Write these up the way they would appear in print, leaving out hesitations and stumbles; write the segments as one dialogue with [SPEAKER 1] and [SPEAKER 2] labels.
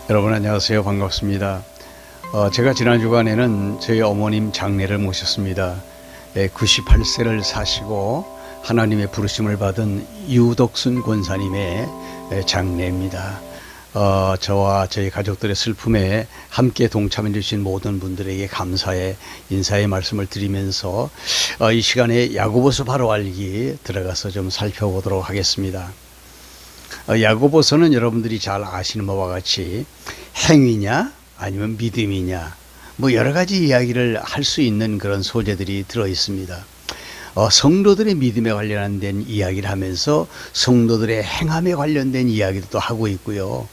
[SPEAKER 1] 여러분 안녕하세요. 반갑습니다. 제가 지난 주간에는 저희 어머님 장례를 모셨습니다. 98세를 사시고 하나님의 부르심을 받은 유덕순 권사님의 장례입니다. 저와 저희 가족들의 슬픔에 함께 동참해 주신 모든 분들에게 감사의 인사의 말씀을 드리면서 이 시간에 야고보서 바로 알기 들어가서 좀 살펴보도록 하겠습니다. 야고보서는 여러분들이 잘 아시는 바와 같이 행위냐 아니면 믿음이냐 뭐 여러 가지 이야기를 할 수 있는 그런 소재들이 들어 있습니다. 성도들의 믿음에 관련된 이야기를 하면서 성도들의 행함에 관련된 이야기도 또 하고 있고요.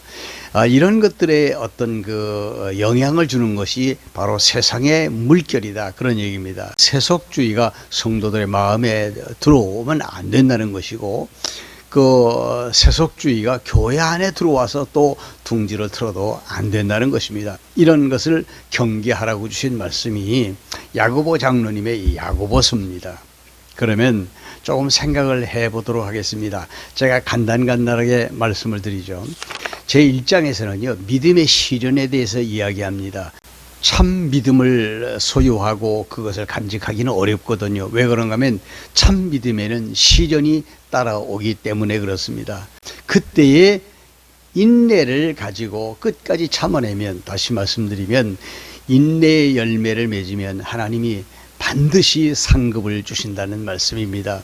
[SPEAKER 1] 이런 것들에 어떤 그 영향을 주는 것이 바로 세상의 물결이다, 그런 얘기입니다. 세속주의가 성도들의 마음에 들어오면 안 된다는 것이고, 그 세속주의가 교회 안에 들어와서 또 둥지를 틀어도 안 된다는 것입니다. 이런 것을 경계하라고 주신 말씀이 야고보 장로님의 이 야고보서입니다. 그러면 조금 생각을 해보도록 하겠습니다. 제가 간단하게 말씀을 드리죠. 제 1장에서는요, 믿음의 실현에 대해서 이야기합니다. 참 믿음을 소유하고 그것을 간직하기는 어렵거든요. 왜 그런가 하면 참 믿음에는 시련이 따라오기 때문에 그렇습니다. 그때의 인내를 가지고 끝까지 참아내면, 다시 말씀드리면 인내의 열매를 맺으면 하나님이 반드시 상급을 주신다는 말씀입니다.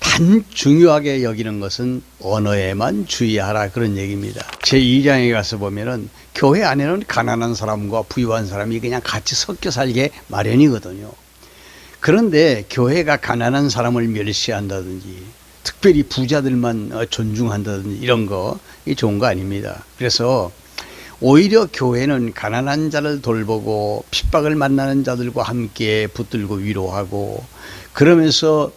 [SPEAKER 1] 단 중요하게 여기는 것은 언어에만 주의하라, 그런 얘기입니다. 제2장에 가서 보면은 교회 안에는 가난한 사람과 부유한 사람이 그냥 같이 섞여 살게 마련이거든요. 그런데 교회가 가난한 사람을 멸시한다든지 특별히 부자들만 존중한다든지 이런 거 좋은 거 아닙니다. 그래서 오히려 교회는 가난한 자를 돌보고 핍박을 만나는 자들과 함께 붙들고 위로하고, 그러면서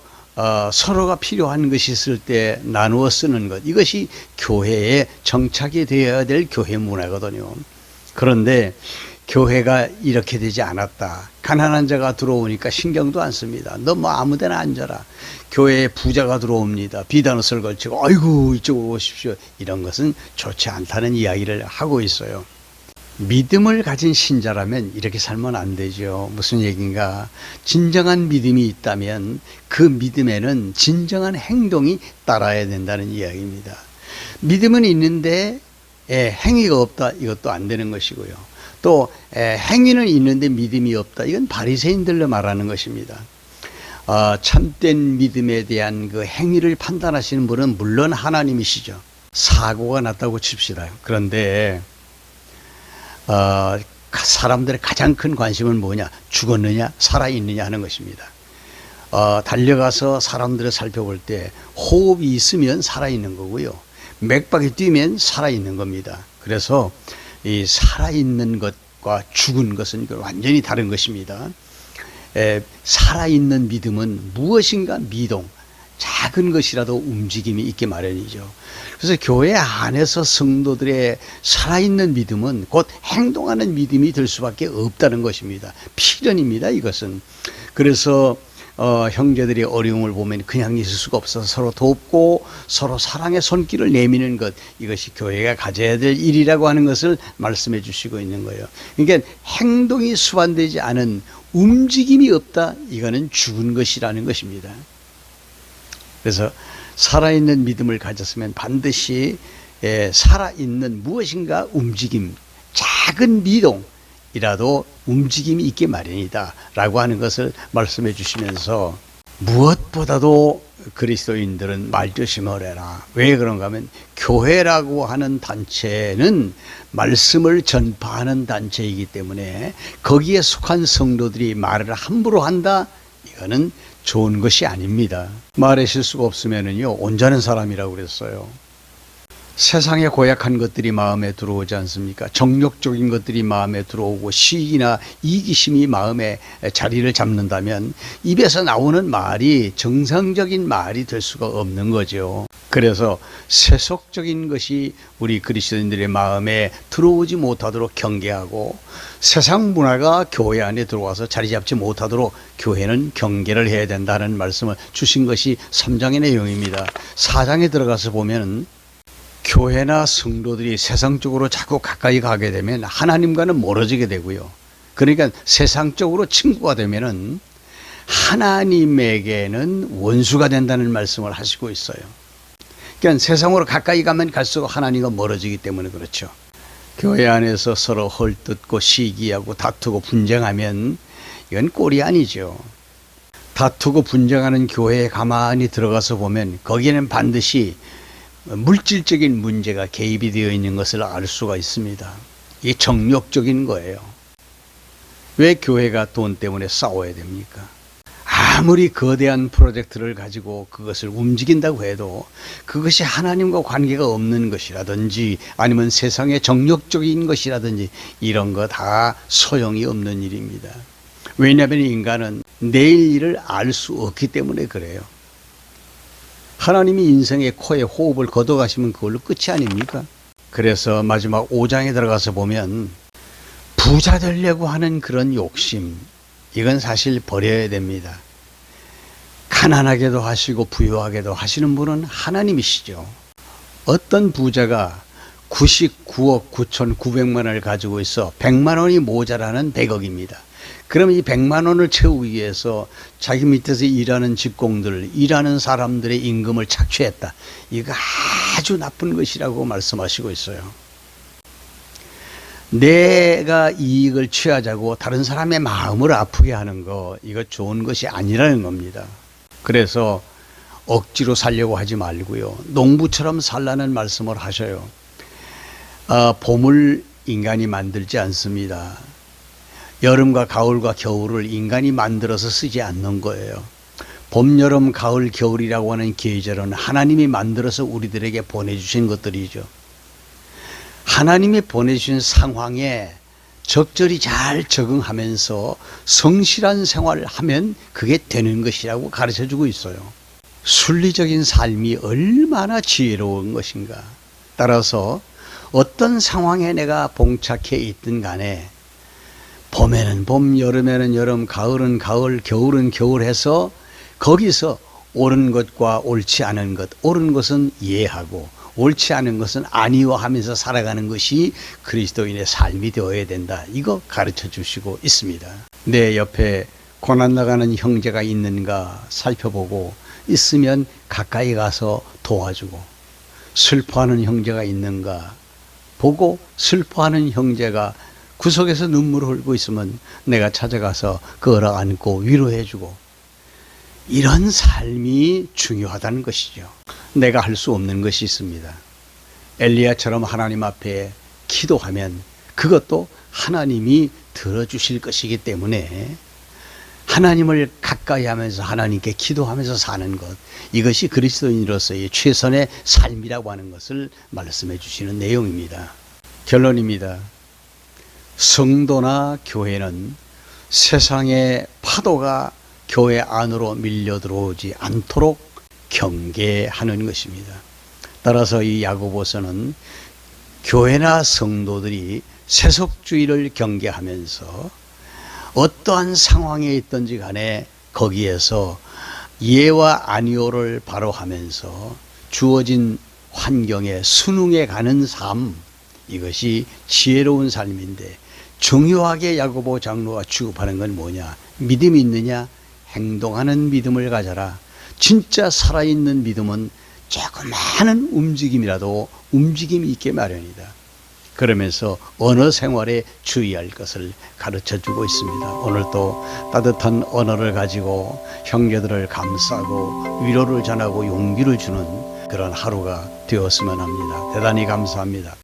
[SPEAKER 1] 서로가 필요한 것이 있을 때 나누어 쓰는 것, 이것이 교회에 정착이 되어야 될 교회 문화거든요. 그런데 교회가 이렇게 되지 않았다. 가난한 자가 들어오니까 신경도 안 씁니다. 너 뭐 아무데나 앉아라. 교회에 부자가 들어옵니다. 비단옷을 걸치고 아이고 이쪽으로 오십시오. 이런 것은 좋지 않다는 이야기를 하고 있어요. 믿음을 가진 신자라면 이렇게 살면 안 되죠. 무슨 얘기인가? 진정한 믿음이 있다면 그 믿음에는 진정한 행동이 따라야 된다는 이야기입니다. 믿음은 있는데 행위가 없다, 이것도 안 되는 것이고요. 또 행위는 있는데 믿음이 없다, 이건 바리새인들로 말하는 것입니다. 참된 믿음에 대한 그 행위를 판단하시는 분은 물론 하나님이시죠. 사고가 났다고 칩시다. 그런데 사람들의 가장 큰 관심은 뭐냐? 죽었느냐 살아있느냐 하는 것입니다. 달려가서 사람들을 살펴볼 때 호흡이 있으면 살아있는 거고요, 맥박이 뛰면 살아있는 겁니다. 그래서 이 살아있는 것과 죽은 것은 완전히 다른 것입니다. 살아있는 믿음은 무엇인가 미동, 작은 것이라도 움직임이 있게 마련이죠. 그래서 교회 안에서 성도들의 살아있는 믿음은 곧 행동하는 믿음이 될 수밖에 없다는 것입니다. 필연입니다, 이것은. 그래서 형제들이 어려움을 보면 그냥 있을 수가 없어서 서로 돕고 서로 사랑의 손길을 내미는 것, 이것이 교회가 가져야 될 일이라고 하는 것을 말씀해 주시고 있는 거예요. 그러니까 행동이 수반되지 않은, 움직임이 없다, 이거는 죽은 것이라는 것입니다. 그래서 살아있는 믿음을 가졌으면 반드시 살아있는 무엇인가 움직임, 작은 미동이라도 움직임이 있게 마련이다 라고 하는 것을 말씀해 주시면서, 무엇보다도 그리스도인들은 말조심을 해라. 왜 그런가 하면 교회라고 하는 단체는 말씀을 전파하는 단체이기 때문에 거기에 속한 성도들이 말을 함부로 한다, 이거는 좋은 것이 아닙니다. 말의 실수가 없으면은요, 온전한 사람이라고 그랬어요. 세상에 고약한 것들이 마음에 들어오지 않습니까? 정욕적인 것들이 마음에 들어오고 시기나 이기심이 마음에 자리를 잡는다면 입에서 나오는 말이 정상적인 말이 될 수가 없는 거죠. 그래서 세속적인 것이 우리 그리스도인들의 마음에 들어오지 못하도록 경계하고, 세상 문화가 교회 안에 들어와서 자리 잡지 못하도록 교회는 경계를 해야 된다는 말씀을 주신 것이 3장의 내용입니다. 4장에 들어가서 보면 교회나 성도들이 세상적으로 자꾸 가까이 가게 되면 하나님과는 멀어지게 되고요. 그러니까 세상적으로 친구가 되면은 하나님에게는 원수가 된다는 말씀을 하시고 있어요. 그러니까 세상으로 가까이 가면 갈수록 하나님과 멀어지기 때문에 그렇죠. 교회 안에서 서로 헐뜯고 시기하고 다투고 분쟁하면 이건 꼴이 아니죠. 다투고 분쟁하는 교회에 가만히 들어가서 보면 거기에는 반드시 물질적인 문제가 개입이 되어 있는 것을 알 수가 있습니다. 이게 정욕적인 거예요. 왜 교회가 돈 때문에 싸워야 됩니까? 아무리 거대한 프로젝트를 가지고 그것을 움직인다고 해도 그것이 하나님과 관계가 없는 것이라든지 아니면 세상의 정욕적인 것이라든지 이런 거 다 소용이 없는 일입니다. 왜냐하면 인간은 내일 일을 알 수 없기 때문에 그래요. 하나님이 인생의 코에 호흡을 걷어가시면 그걸로 끝이 아닙니까? 그래서 마지막 5장에 들어가서 보면 부자 되려고 하는 그런 욕심, 이건 사실 버려야 됩니다. 가난하게도 하시고 부유하게도 하시는 분은 하나님이시죠. 어떤 부자가 99억 9,900만 원을 가지고 있어 100만 원이 모자라는 100억입니다. 그러면 이 100만 원을 채우기 위해서 자기 밑에서 일하는 직공들, 일하는 사람들의 임금을 착취했다. 이거 아주 나쁜 것이라고 말씀하시고 있어요. 내가 이익을 취하자고 다른 사람의 마음을 아프게 하는 거, 이거 좋은 것이 아니라는 겁니다. 그래서 억지로 살려고 하지 말고요. 농부처럼 살라는 말씀을 하셔요. 봄을 인간이 만들지 않습니다. 여름과 가을과 겨울을 인간이 만들어서 쓰지 않는 거예요. 봄, 여름, 가을, 겨울이라고 하는 계절은 하나님이 만들어서 우리들에게 보내주신 것들이죠. 하나님이 보내주신 상황에 적절히 잘 적응하면서 성실한 생활을 하면 그게 되는 것이라고 가르쳐주고 있어요. 순리적인 삶이 얼마나 지혜로운 것인가. 따라서 어떤 상황에 내가 봉착해 있든 간에 봄에는 봄, 여름에는 여름, 가을은 가을, 겨울은 겨울 해서 거기서 옳은 것과 옳지 않은 것, 옳은 것은 이해하고 옳지 않은 것은 아니워하면서 살아가는 것이 그리스도인의 삶이 되어야 된다. 이거 가르쳐 주시고 있습니다. 내 옆에 고난 나가는 형제가 있는가 살펴보고 있으면 가까이 가서 도와주고, 슬퍼하는 형제가 있는가 보고 슬퍼하는 형제가 구석에서 눈물을 흘리고 있으면 내가 찾아가서 그걸 안고 위로해주고, 이런 삶이 중요하다는 것이죠. 내가 할 수 없는 것이 있습니다. 엘리야처럼 하나님 앞에 기도하면 그것도 하나님이 들어주실 것이기 때문에 하나님을 가까이 하면서 하나님께 기도하면서 사는 것, 이것이 그리스도인으로서의 최선의 삶이라고 하는 것을 말씀해 주시는 내용입니다. 결론입니다. 성도나 교회는 세상의 파도가 교회 안으로 밀려 들어오지 않도록 경계하는 것입니다. 따라서 이 야고보서는 교회나 성도들이 세속주의를 경계하면서 어떠한 상황에 있든지 간에 거기에서 예와 아니오를 바로 하면서 주어진 환경에 순응해 가는 삶, 이것이 지혜로운 삶인데, 중요하게 야고보 장로가 취급하는 건 뭐냐? 믿음이 있느냐? 행동하는 믿음을 가져라. 진짜 살아있는 믿음은 조그마한 움직임이라도 움직임이 있게 마련이다. 그러면서 언어 생활에 주의할 것을 가르쳐주고 있습니다. 오늘도 따뜻한 언어를 가지고 형제들을 감싸고 위로를 전하고 용기를 주는 그런 하루가 되었으면 합니다. 대단히 감사합니다.